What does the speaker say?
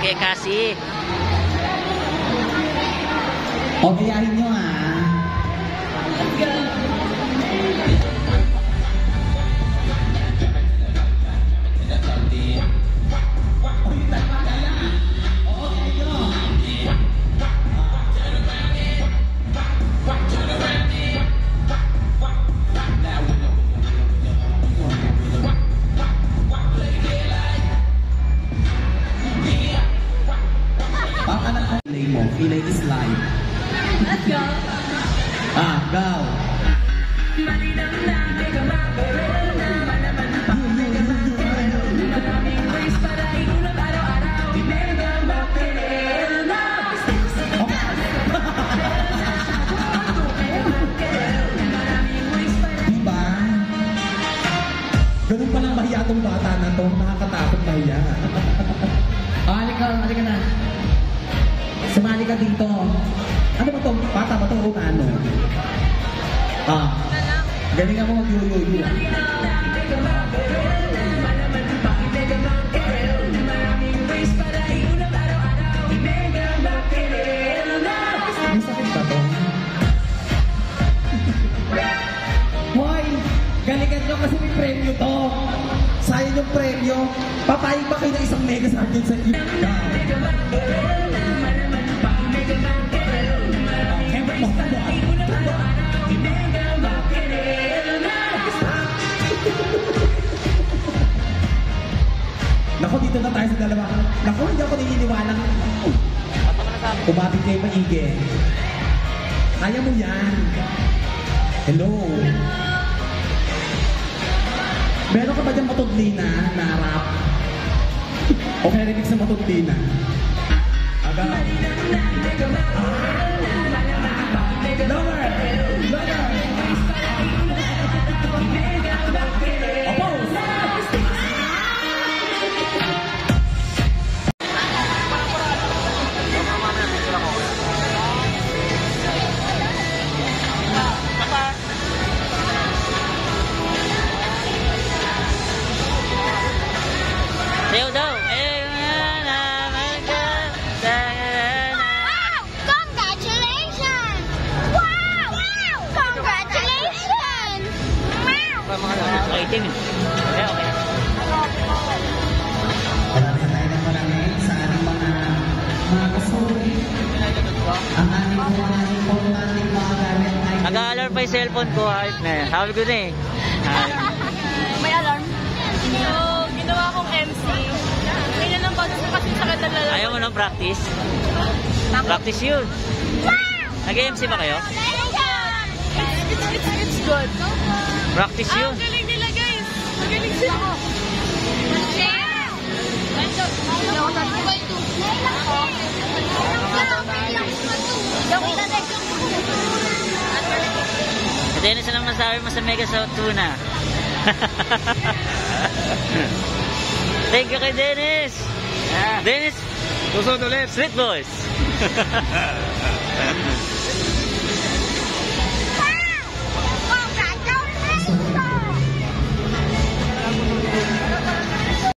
kay Cassie. O, gayahin nyo ha. Let's go. Pilay is live. Let's go. Go. Diba? Ganun palang mahiya tong bata na to. Nakakatakot mahiya. Halika na. Sumali ka dito. Ano ba ito? Bata ba ito o ano? Galingan mo mag-yu-yu-yu. May sakit ba ito? Hoy! Galingan nyo kasi may premyo to. Sayang yung premyo. Papayag ba kayo ng isang mega sarkin sa ipka? Naku, dito na tayo sa dalawa. Naku, hindi ako naniniwalang kumapit kayo maigi. Kaya mo yan. Hello. Meron ka ba dyan matudlina na rap? Okay, remix na matudlina. Agaw. Lower! Lower! Oppose! Sayaw daw. Itim. Okay, okay. Marami tayo ng marami sa ating mga kasuri. Ang ating mga importanteng mga gamit ay... Nag-a-alarm pa yung cellphone ko. Hype na yan. Sabi ko na eh. May alarm. So, ginawa kong MC. Kaya lang ba kasi sa kadalalan. Ayaw mo ng practice? Practice yun. Nag-MC ba kayo? It's good. Practice yun. Ang galing nila guys. Magaling sila ko. Dennis, anong masabi mo sa Mega South Tuna? Thank you kay Dennis. Dennis, susunod ulit. Sweet boys.